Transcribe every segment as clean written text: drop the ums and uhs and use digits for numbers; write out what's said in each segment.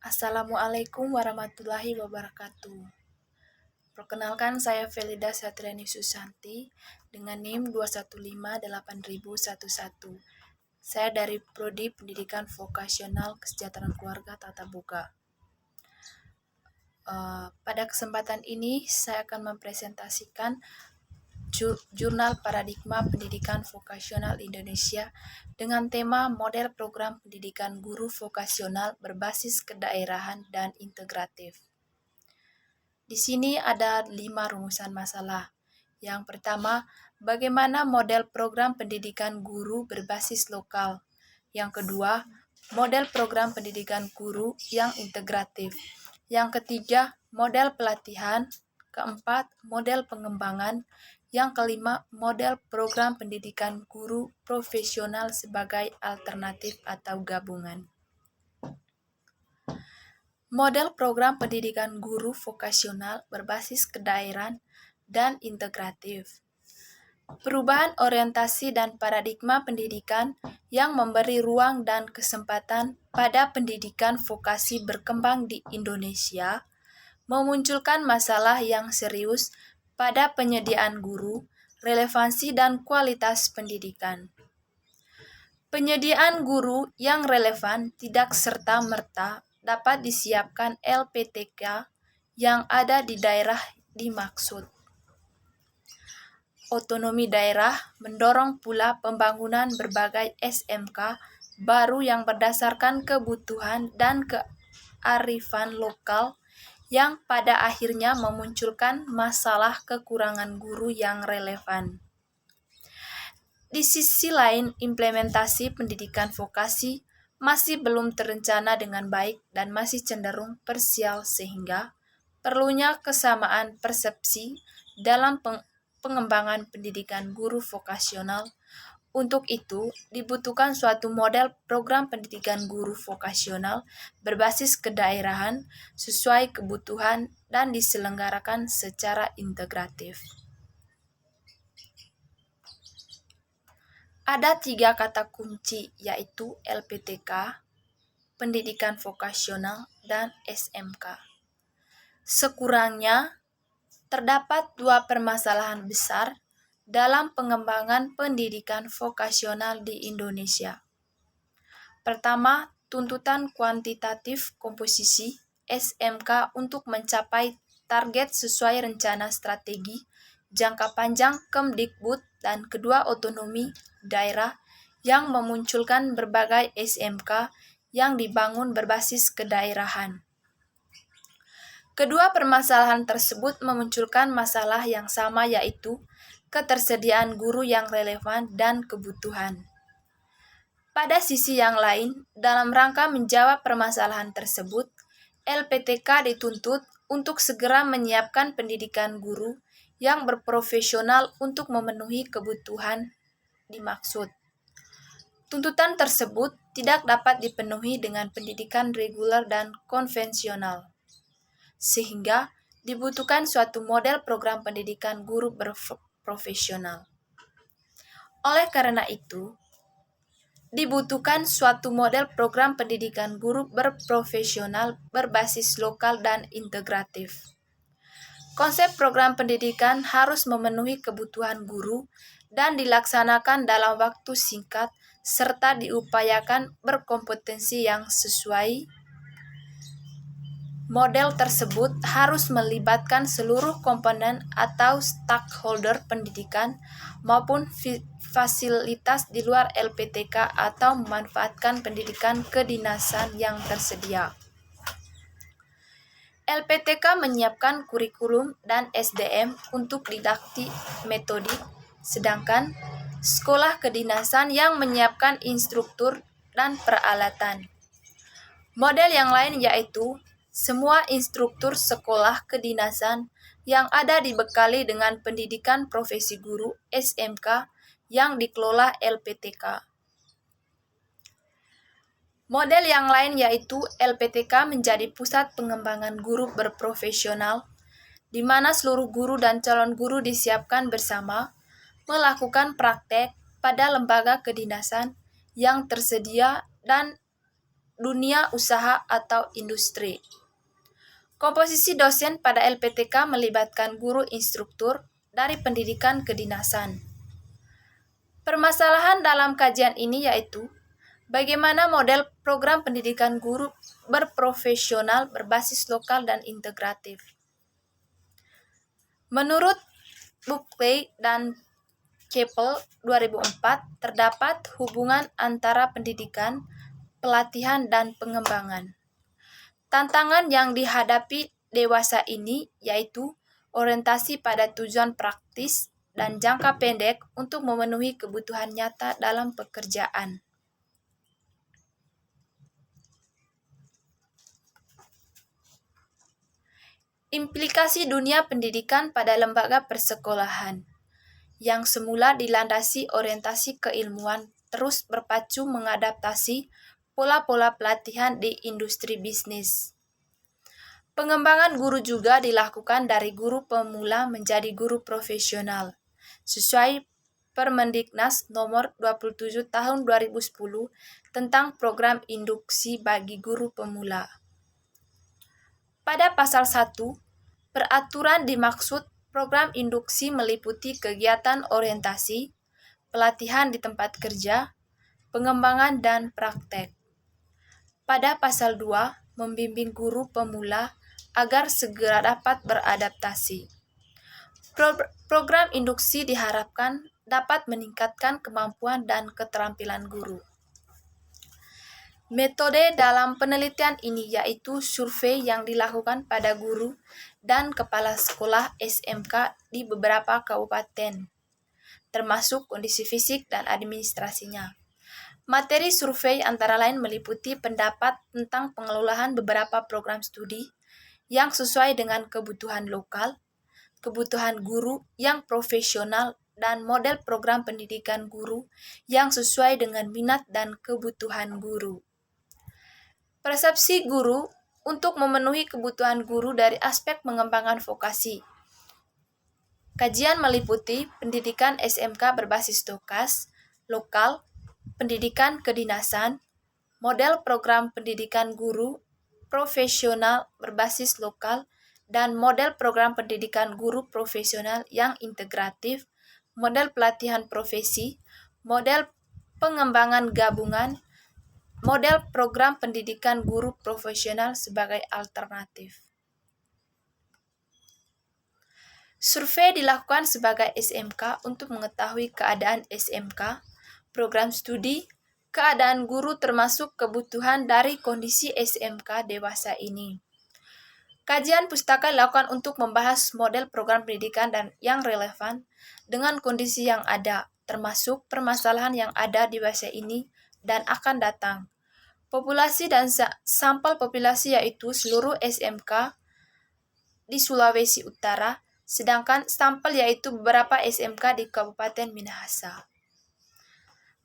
Assalamualaikum warahmatullahi wabarakatuh. Perkenalkan, saya Felida Satriani Susanti dengan NIM 2158011. Saya dari Prodi Pendidikan Vokasional Kesejahteraan Keluarga Tata Boga. Pada kesempatan ini saya akan mempresentasikan Jurnal Paradigma Pendidikan Vokasional Indonesia dengan tema Model Program Pendidikan Guru Vokasional Berbasis Kedaerahan dan Integratif. Di sini ada 5 rumusan masalah. Yang pertama, bagaimana model program pendidikan guru berbasis lokal. Yang kedua, model program pendidikan guru yang integratif. Yang ketiga, model pelatihan. Keempat, model pengembangan. Yang kelima, model program pendidikan guru profesional sebagai alternatif atau gabungan. Model program pendidikan guru vokasional berbasis kedaerahan dan integratif. Perubahan orientasi dan paradigma pendidikan yang memberi ruang dan kesempatan pada pendidikan vokasi berkembang di Indonesia memunculkan masalah yang serius pada penyediaan guru, relevansi dan kualitas pendidikan. Penyediaan guru yang relevan tidak serta-merta dapat disiapkan LPTK yang ada di daerah dimaksud. Otonomi daerah mendorong pula pembangunan berbagai SMK baru yang berdasarkan kebutuhan dan kearifan lokal yang pada akhirnya memunculkan masalah kekurangan guru yang relevan. Di sisi lain, implementasi pendidikan vokasi masih belum terencana dengan baik dan masih cenderung parsial sehingga perlunya kesamaan persepsi dalam pengembangan pendidikan guru vokasional. Untuk itu, dibutuhkan suatu model program pendidikan guru vokasional berbasis kedaerahan sesuai kebutuhan dan diselenggarakan secara integratif. Ada 3 kata kunci, yaitu LPTK, pendidikan vokasional, dan SMK. Sekurangnya, terdapat 2 permasalahan besar dalam pengembangan pendidikan vokasional di Indonesia. Pertama, tuntutan kuantitatif komposisi SMK untuk mencapai target sesuai rencana strategi jangka panjang Kemdikbud, dan kedua, otonomi daerah yang memunculkan berbagai SMK yang dibangun berbasis kedaerahan. Kedua permasalahan tersebut memunculkan masalah yang sama, yaitu ketersediaan guru yang relevan dan kebutuhan. Pada sisi yang lain, dalam rangka menjawab permasalahan tersebut, LPTK dituntut untuk segera menyiapkan pendidikan guru yang berprofesional untuk memenuhi kebutuhan dimaksud. Tuntutan tersebut tidak dapat dipenuhi dengan pendidikan reguler dan konvensional, sehingga dibutuhkan suatu model program pendidikan guru berprofesional. Oleh karena itu, dibutuhkan suatu model program pendidikan guru berprofesional berbasis lokal dan integratif. Konsep program pendidikan harus memenuhi kebutuhan guru dan dilaksanakan dalam waktu singkat serta diupayakan berkompetensi yang sesuai. Model tersebut harus melibatkan seluruh komponen atau stakeholder pendidikan maupun fasilitas di luar LPTK atau memanfaatkan pendidikan kedinasan yang tersedia. LPTK menyiapkan kurikulum dan SDM untuk didaktik metodik, sedangkan sekolah kedinasan yang menyiapkan instruktur dan peralatan. Model yang lain yaitu semua instruktur sekolah kedinasan yang ada dibekali dengan pendidikan profesi guru SMK yang dikelola LPTK. Model yang lain yaitu LPTK menjadi pusat pengembangan guru berprofesional, di mana seluruh guru dan calon guru disiapkan bersama melakukan praktek pada lembaga kedinasan yang tersedia dan dunia usaha atau industri. Komposisi dosen pada LPTK melibatkan guru instruktur dari pendidikan kedinasan. Permasalahan dalam kajian ini yaitu bagaimana model program pendidikan guru berprofesional, berbasis lokal, dan integratif. Menurut Buckley dan Keppel 2004, terdapat hubungan antara pendidikan, pelatihan, dan pengembangan. Tantangan yang dihadapi dewasa ini yaitu orientasi pada tujuan praktis dan jangka pendek untuk memenuhi kebutuhan nyata dalam pekerjaan. Implikasi dunia pendidikan pada lembaga persekolahan yang semula dilandasi orientasi keilmuan terus berpacu mengadaptasi pola-pola pelatihan di industri bisnis. Pengembangan guru juga dilakukan dari guru pemula menjadi guru profesional, sesuai Permendiknas nomor 27 tahun 2010 tentang program induksi bagi guru pemula. Pada pasal 1, peraturan dimaksud program induksi meliputi kegiatan orientasi, pelatihan di tempat kerja, pengembangan, dan praktek. Pada pasal 2, membimbing guru pemula agar segera dapat beradaptasi. Program induksi diharapkan dapat meningkatkan kemampuan dan keterampilan guru. Metode dalam penelitian ini yaitu survei yang dilakukan pada guru dan kepala sekolah SMK di beberapa kabupaten, termasuk kondisi fisik dan administrasinya. Materi survei antara lain meliputi pendapat tentang pengelolaan beberapa program studi yang sesuai dengan kebutuhan lokal, kebutuhan guru yang profesional, dan model program pendidikan guru yang sesuai dengan minat dan kebutuhan guru. Persepsi guru untuk memenuhi kebutuhan guru dari aspek pengembangan vokasi. Kajian meliputi pendidikan SMK berbasis TOKAS, lokal, pendidikan kedinasan, model program pendidikan guru profesional berbasis lokal, dan model program pendidikan guru profesional yang integratif, model pelatihan profesi, model pengembangan gabungan, model program pendidikan guru profesional sebagai alternatif. Survei dilakukan sebagai SMK untuk mengetahui keadaan SMK, program studi, keadaan guru termasuk kebutuhan dari kondisi SMK dewasa ini. Kajian pustaka dilakukan untuk membahas model program pendidikan dan yang relevan dengan kondisi yang ada, termasuk permasalahan yang ada di dewasa ini dan akan datang. Populasi dan sampel populasi yaitu seluruh SMK di Sulawesi Utara, sedangkan sampel yaitu beberapa SMK di Kabupaten Minahasa.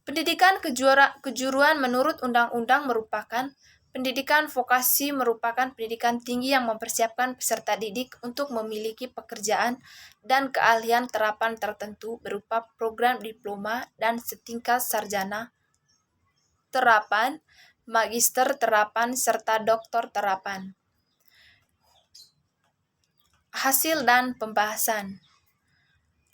Pendidikan kejuruan menurut undang-undang merupakan pendidikan vokasi merupakan pendidikan tinggi yang mempersiapkan peserta didik untuk memiliki pekerjaan dan keahlian terapan tertentu berupa program diploma dan setingkat sarjana terapan, magister terapan, serta doktor terapan. Hasil dan pembahasan.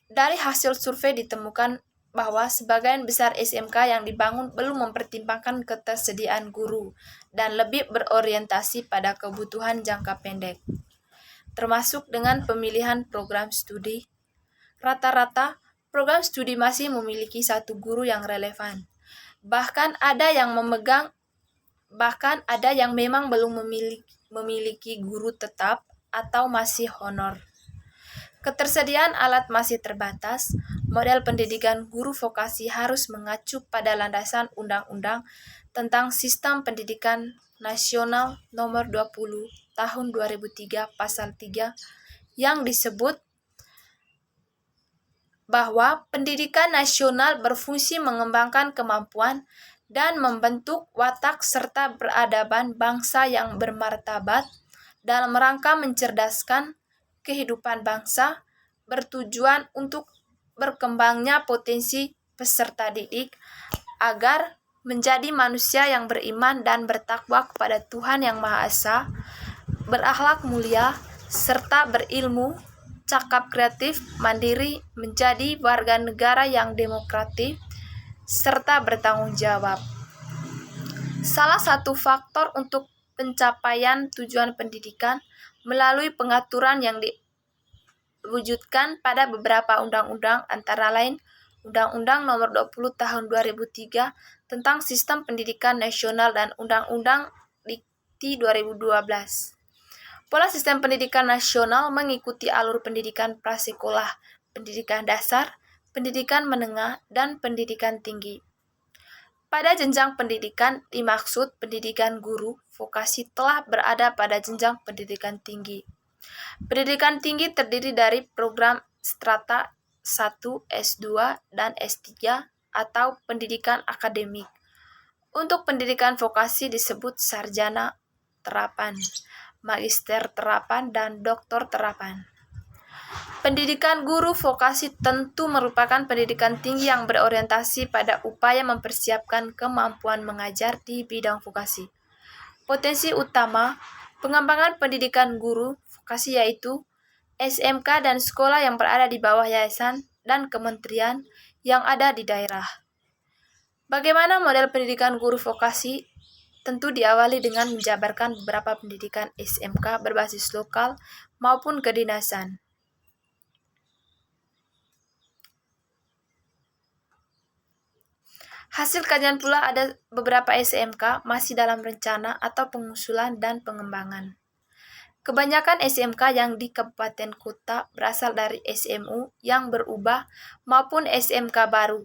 Dari hasil survei ditemukan bahwa sebagian besar SMK yang dibangun belum mempertimbangkan ketersediaan guru dan lebih berorientasi pada kebutuhan jangka pendek, termasuk dengan pemilihan program studi. Rata-rata, program studi masih memiliki satu guru yang relevan. Bahkan ada yang memang belum memiliki guru tetap atau masih honor. Ketersediaan alat masih terbatas. Model pendidikan guru vokasi harus mengacu pada landasan Undang-Undang tentang Sistem Pendidikan Nasional Nomor 20 Tahun 2003 Pasal 3 yang disebut bahwa pendidikan nasional berfungsi mengembangkan kemampuan dan membentuk watak serta peradaban bangsa yang bermartabat dalam rangka mencerdaskan kehidupan bangsa, bertujuan untuk berkembangnya potensi peserta didik agar menjadi manusia yang beriman dan bertakwa kepada Tuhan Yang Maha Esa, berakhlak mulia, serta berilmu, cakap kreatif, mandiri, menjadi warga negara yang demokratis, serta bertanggung jawab. Salah satu faktor untuk pencapaian tujuan pendidikan melalui pengaturan yang diwujudkan pada beberapa undang-undang, antara lain Undang-Undang Nomor 20 Tahun 2003 tentang Sistem Pendidikan Nasional dan Undang-Undang Dikti 2012. Pola sistem pendidikan nasional mengikuti alur pendidikan prasekolah, pendidikan dasar, pendidikan menengah, dan pendidikan tinggi. Pada jenjang pendidikan dimaksud pendidikan guru vokasi telah berada pada jenjang pendidikan tinggi. Pendidikan tinggi terdiri dari program strata 1, S2, dan S3 atau pendidikan akademik. Untuk pendidikan vokasi disebut sarjana terapan, magister terapan, dan doktor terapan. Pendidikan guru vokasi tentu merupakan pendidikan tinggi yang berorientasi pada upaya mempersiapkan kemampuan mengajar di bidang vokasi. Potensi utama pengembangan pendidikan guru vokasi yaitu SMK dan sekolah yang berada di bawah yayasan dan kementerian yang ada di daerah. Bagaimana model pendidikan guru vokasi? Tentu diawali dengan menjabarkan beberapa pendidikan SMK berbasis lokal maupun kedinasan. Hasil kajian pula ada beberapa SMK masih dalam rencana atau pengusulan dan pengembangan. Kebanyakan SMK yang di kabupaten kota berasal dari SMU yang berubah maupun SMK baru.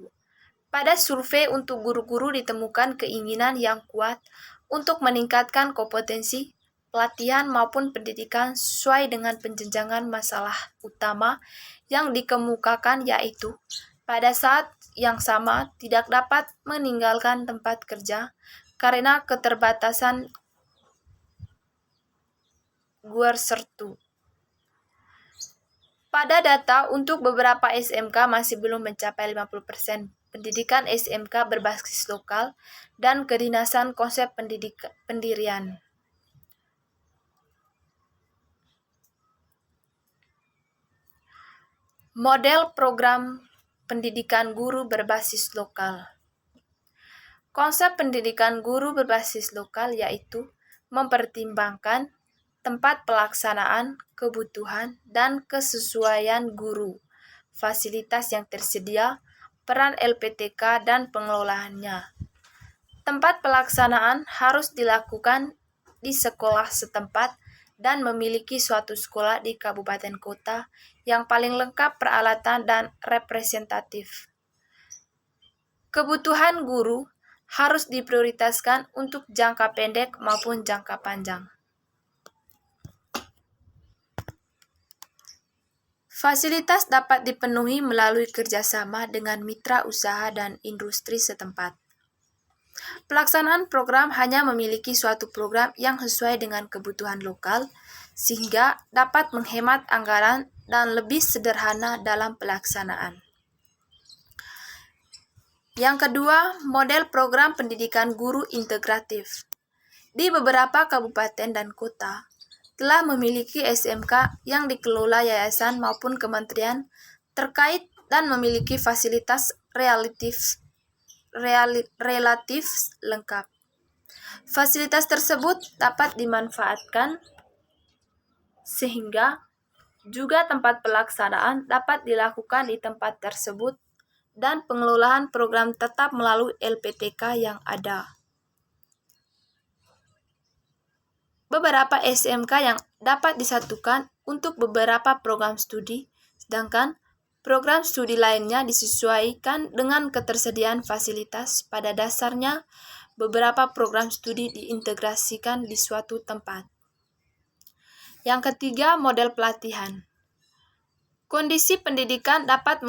Pada survei untuk guru-guru ditemukan keinginan yang kuat untuk meningkatkan kompetensi, pelatihan maupun pendidikan sesuai dengan penjenjangan masalah utama yang dikemukakan, yaitu pada saat yang sama tidak dapat meninggalkan tempat kerja karena keterbatasan Guersertu. Pada data untuk beberapa SMK masih belum mencapai 50% pendidikan SMK berbasis lokal dan kedinasan konsep pendirian. Model program pendidikan guru berbasis lokal. Konsep pendidikan guru berbasis lokal yaitu mempertimbangkan tempat pelaksanaan, kebutuhan, dan kesesuaian guru, fasilitas yang tersedia, peran LPTK, dan pengelolaannya. Tempat pelaksanaan harus dilakukan di sekolah setempat dan memiliki suatu sekolah di kabupaten kota yang paling lengkap peralatan dan representatif. Kebutuhan guru harus diprioritaskan untuk jangka pendek maupun jangka panjang. Fasilitas dapat dipenuhi melalui kerjasama dengan mitra usaha dan industri setempat. Pelaksanaan program hanya memiliki suatu program yang sesuai dengan kebutuhan lokal, sehingga dapat menghemat anggaran dan lebih sederhana dalam pelaksanaan. Yang kedua, model program pendidikan guru integratif. Di beberapa kabupaten dan kota, telah memiliki SMK yang dikelola yayasan maupun kementerian terkait dan memiliki fasilitas relatif lengkap. Fasilitas tersebut dapat dimanfaatkan sehingga juga tempat pelaksanaan dapat dilakukan di tempat tersebut dan pengelolaan program tetap melalui LPTK yang ada. Beberapa SMK yang dapat disatukan untuk beberapa program studi, sedangkan program studi lainnya disesuaikan dengan ketersediaan fasilitas. Pada dasarnya, beberapa program studi diintegrasikan di suatu tempat. Yang ketiga, model pelatihan. Kondisi pendidikan dapat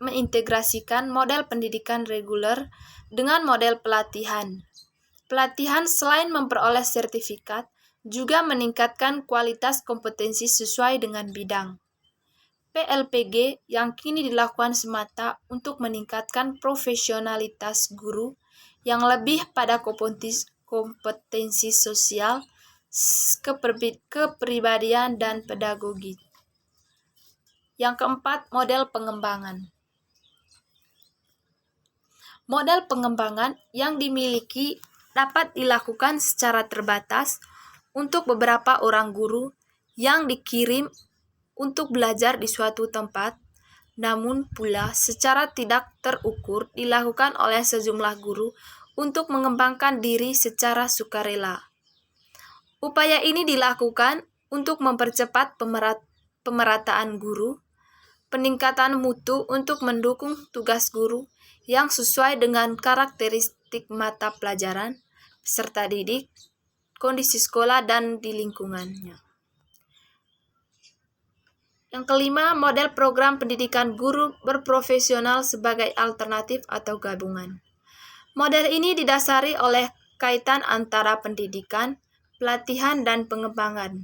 mengintegrasikan model pendidikan reguler dengan model pelatihan. Pelatihan selain memperoleh sertifikat, juga meningkatkan kualitas kompetensi sesuai dengan bidang. PLPG yang kini dilakukan semata untuk meningkatkan profesionalitas guru yang lebih pada kompetensi sosial, kepribadian, dan pedagogi. Yang keempat, model pengembangan. Model pengembangan yang dimiliki dapat dilakukan secara terbatas untuk beberapa orang guru yang dikirim untuk belajar di suatu tempat, namun pula secara tidak terukur dilakukan oleh sejumlah guru untuk mengembangkan diri secara sukarela. Upaya ini dilakukan untuk mempercepat pemerataan guru, peningkatan mutu untuk mendukung tugas guru yang sesuai dengan karakteristik mata pelajaran, peserta didik, kondisi sekolah, dan di lingkungannya. Yang kelima, model program pendidikan guru berprofesional sebagai alternatif atau gabungan. Model ini didasari oleh kaitan antara pendidikan, pelatihan, dan pengembangan.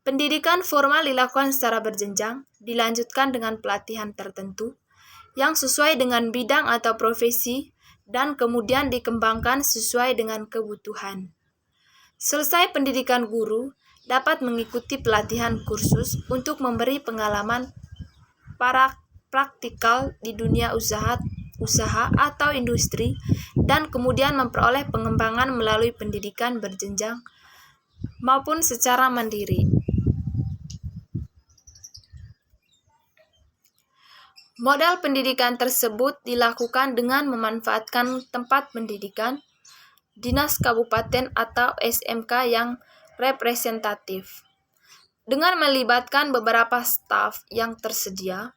Pendidikan formal dilakukan secara berjenjang, dilanjutkan dengan pelatihan tertentu yang sesuai dengan bidang atau profesi, dan kemudian dikembangkan sesuai dengan kebutuhan. Selesai pendidikan guru, dapat mengikuti pelatihan kursus untuk memberi pengalaman praktikal di dunia usaha atau industri, dan kemudian memperoleh pengembangan melalui pendidikan berjenjang maupun secara mandiri. Model pendidikan tersebut dilakukan dengan memanfaatkan tempat pendidikan, dinas kabupaten atau SMK yang representatif. Dengan melibatkan beberapa staf yang tersedia,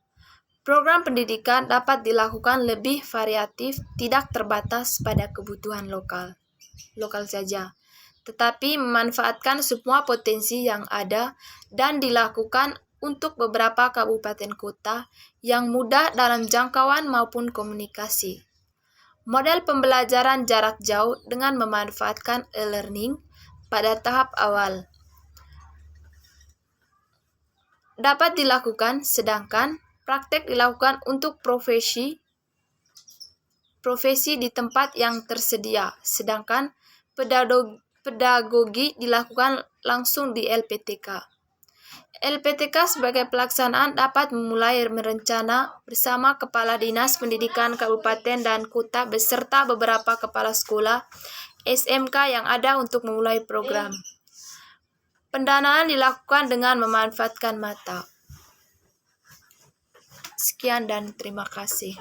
program pendidikan dapat dilakukan lebih variatif, tidak terbatas pada kebutuhan lokal saja, tetapi memanfaatkan semua potensi yang ada dan dilakukan untuk beberapa kabupaten kota yang mudah dalam jangkauan maupun komunikasi. Model pembelajaran jarak jauh dengan memanfaatkan e-learning pada tahap awal dapat dilakukan, sedangkan praktek dilakukan untuk profesi di tempat yang tersedia, sedangkan pedagogi dilakukan langsung di LPTK. LPTK sebagai pelaksanaan dapat memulai merencana bersama Kepala Dinas Pendidikan Kabupaten dan Kota beserta beberapa kepala sekolah SMK yang ada untuk memulai program. Pendanaan dilakukan dengan memanfaatkan mata. Sekian dan terima kasih.